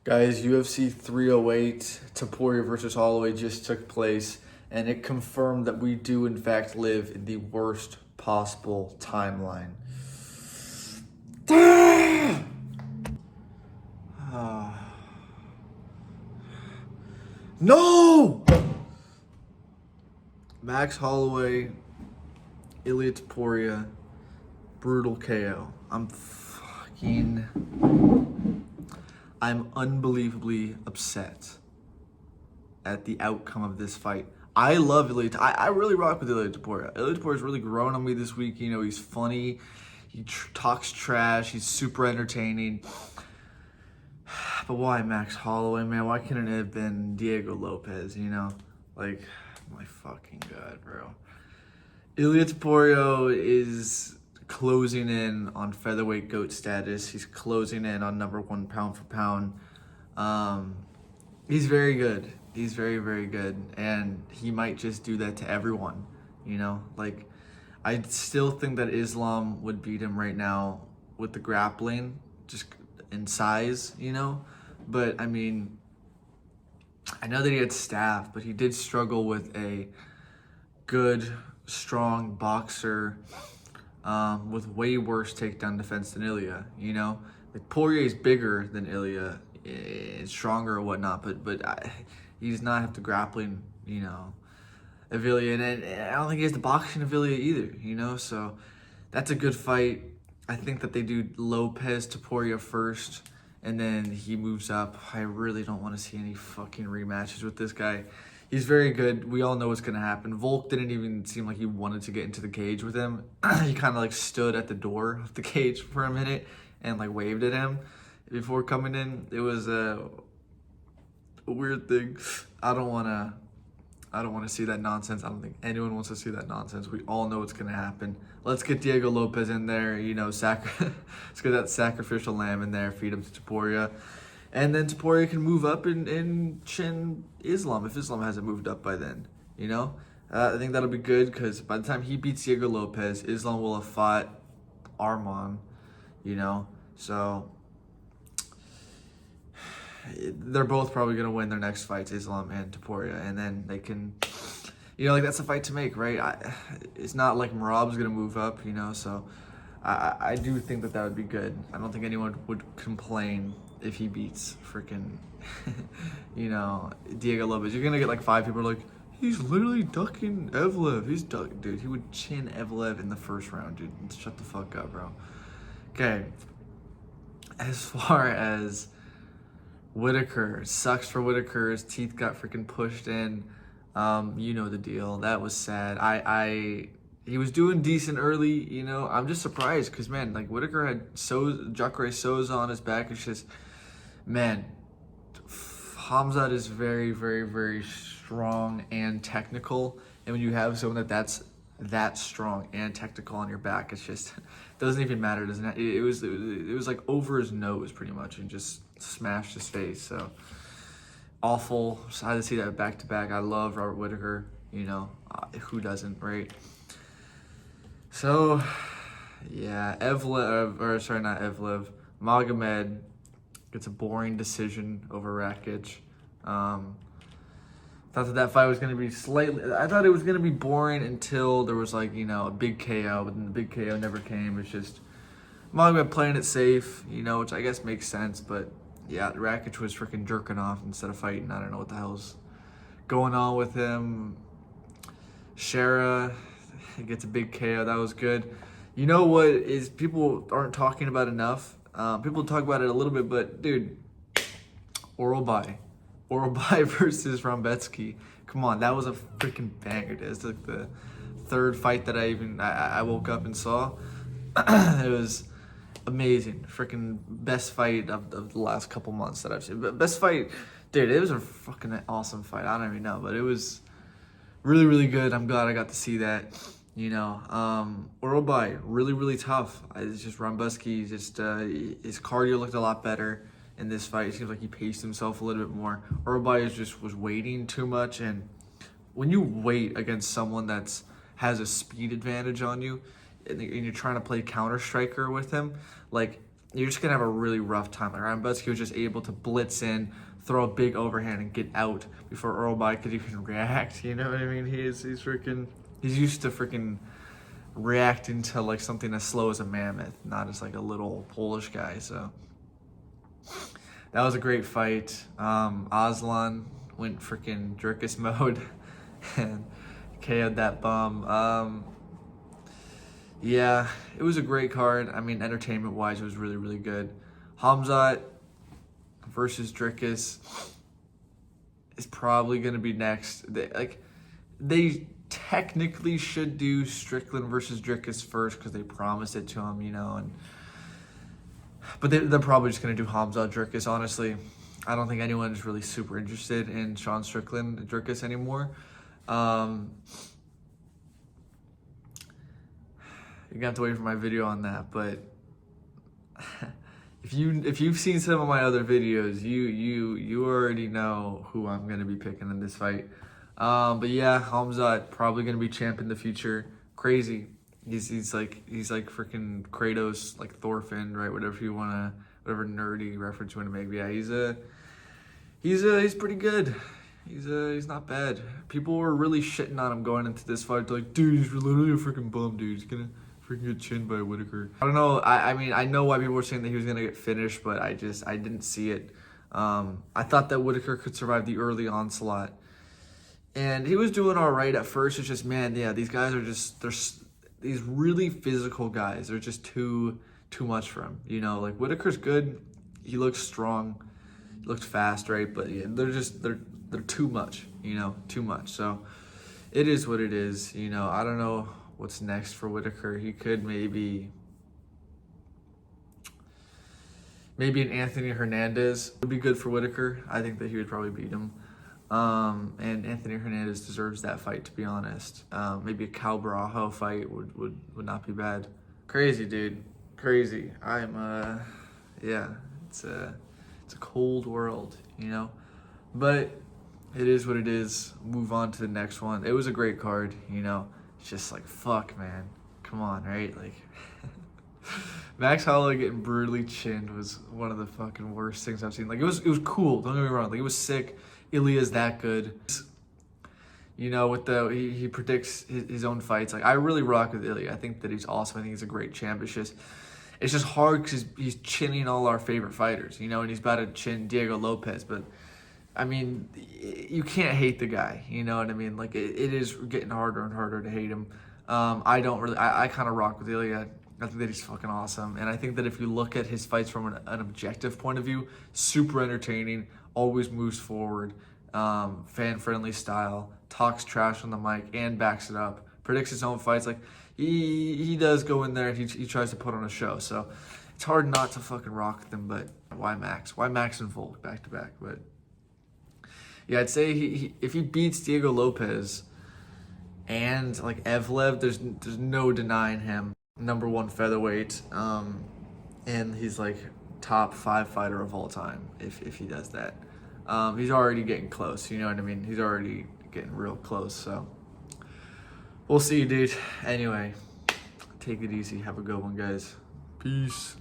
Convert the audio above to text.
Guys, UFC 308, Topuria versus Holloway just took place, and it confirmed that we do, in fact, live in the worst possible timeline. No! Max Holloway, Ilia Topuria, brutal KO. I'm unbelievably upset at the outcome of this fight. I love Ilia. I really rock with Ilia Topuria. Ilia Topuria's really grown on me this week. You know, he's funny. He talks trash. He's super entertaining. But why Max Holloway, man? Why couldn't it have been Diego Lopez, you know? Like, my fucking God, bro. Ilia Topuria is closing in on featherweight GOAT status. He's closing in on #1 pound for pound. He's very good. He's very, very good. And he might just do that to everyone, you know? Like, I still think that Islam would beat him right now with the grappling, just in size, you know? But, I mean, I know that he had staff, but he did struggle with a good, strong boxer with way worse takedown defense than Ilia, you know? Like, Poirier is bigger than Ilia, stronger or whatnot, but he does not have the grappling, you know, of Ilia, and I don't think he has the boxing of Ilia either, you know? So that's a good fight. I think that they do Lopez Topuria first, and then he moves up. I really don't want to see any fucking rematches with this guy. He's very good. We all know what's going to happen. Volk didn't even seem like he wanted to get into the cage with him. He kind of like stood at the door of the cage for a minute and like waved at him before coming in. It was a weird thing. I don't want to see that nonsense. I don't think anyone wants to see that nonsense. We all know what's going to happen. Let's get Diego Lopez in there, you know, let's get that sacrificial lamb in there, feed him to Topuria. And then Topuria can move up and chin Islam if Islam hasn't moved up by then, you know? I think that'll be good because by the time he beats Diego Lopez, Islam will have fought Arman, you know? So they're both probably going to win their next fights, Islam and Topuria, and then they can, you know, like that's a fight to make, right? It's not like Merab's going to move up, you know, so I do think that would be good. I don't think anyone would complain if he beats freaking, you know, Diego Lopez. You're going to get like 5 people like, he's literally ducking Evlev. He's ducking, dude. He would chin Evlev in the first round, dude. Shut the fuck up, bro. Okay. As far as Whittaker, sucks for Whittaker. His teeth got freaking pushed in. You know the deal. That was sad. He was doing decent early, you know. I'm just surprised because, man, like Whittaker had Jacare Souza on his back. It's just, man, Khamzat is very, very, very strong and technical. And when you have someone that's that strong and technical on your back, it's just doesn't even matter, doesn't it? It was like over his nose pretty much and just smashed his face. So awful. Sad to see that back to back. I love Robert Whittaker, you know, who doesn't, right? So yeah, Magomed gets a boring decision over Rakic. Thought that fight was going to be I thought it was going to be boring until there was like, you know, a big KO, but then the big KO never came. It's just Magomed playing it safe, you know, which I guess makes sense, but yeah, Rakic was freaking jerking off instead of fighting. I don't know what the hell's going on with him. Shara gets a big KO. That was good. You know what is people aren't talking about enough? People talk about it a little bit, but dude, Orolbai versus Rambetsky. Come on, that was a freaking banger. It's like the third fight that I woke up and saw. It was amazing. Freaking best fight of the last couple months that I've seen. But best fight, dude, it was a fucking awesome fight. I don't even know, but it was really, really good. I'm glad I got to see that. You know, Orolbai, really, really tough. It's just Rambetsky, just his cardio looked a lot better in this fight. It seems like he paced himself a little bit more. Orolbai was waiting too much, and when you wait against someone has a speed advantage on you, and you're trying to play counter striker with him, like you're just gonna have a really rough time. Like Ryan Butsky was just able to blitz in, throw a big overhand, and get out before Earlby could even react. You know what I mean? He's used to freaking reacting to like something as slow as a mammoth, not as like a little Polish guy. So that was a great fight. Aslan went freaking Dricus mode and KO'd that bum. Yeah, it was a great card. I mean, entertainment-wise, it was really, really good. Khamzat versus Dricus is probably going to be next. They technically should do Strickland versus Dricus first because they promised it to him, you know. But they're probably just going to do Khamzat Dricus, honestly. I don't think anyone's really super interested in Sean Strickland Dricus anymore. You're gonna have to wait for my video on that, but if you've seen some of my other videos, you already know who I'm gonna be picking in this fight. But yeah, Khamzat probably gonna be champ in the future. Crazy. He's like freaking Kratos, like Thorfinn, right? Whatever nerdy reference you want to make. But yeah, he's pretty good. He's not bad. People were really shitting on him going into this fight. They're like, dude, he's literally a freaking bum, dude. He's gonna freaking get chinned by Whittaker. I don't know. I mean, I know why people were saying that he was gonna get finished, but I didn't see it. I thought that Whittaker could survive the early onslaught, and he was doing all right at first. It's just, man, yeah, these guys are they're these really physical guys. They're just too much for him. You know, like Whittaker's good. He looks strong. He looks fast, right? But yeah, they're too much, you know, too much. So it is what it is, you know. I don't know what's next for Whittaker. He could maybe an Anthony Hernandez would be good for Whittaker. I think that he would probably beat him. And Anthony Hernandez deserves that fight, to be honest. Maybe a Cal Barajo fight would not be bad. Crazy, dude. Crazy. Yeah, it's a cold world, you know. But it is what it is. Move on to the next one. It was a great card, you know. It's just like, fuck, man. Come on, right? Like, Max Holloway getting brutally chinned was one of the fucking worst things I've seen. Like, it was cool. Don't get me wrong. Like, it was sick. Ilya's that good. You know, with he predicts his own fights. Like, I really rock with Ilya. I think that he's awesome. I think he's a great champ. It's just hard because he's chinning all our favorite fighters, you know, and he's about to chin Diego Lopez, but I mean, you can't hate the guy, you know what I mean? Like, it is getting harder and harder to hate him. I kind of rock with Ilya. I think that he's fucking awesome. And I think that if you look at his fights from an objective point of view, super entertaining, always moves forward, fan-friendly style, talks trash on the mic and backs it up, predicts his own fights. Like, he does go in there and he tries to put on a show. So it's hard not to fucking rock with him, but why Max? Why Max and Volk back-to-back? But yeah, I'd say if he beats Diego Lopez and like Evlev, there's no denying him #1 featherweight, and he's like top 5 fighter of all time if he does that. He's already getting close, you know what I mean? He's already getting real close, so we'll see, dude. Anyway, take it easy. Have a good one, guys. Peace.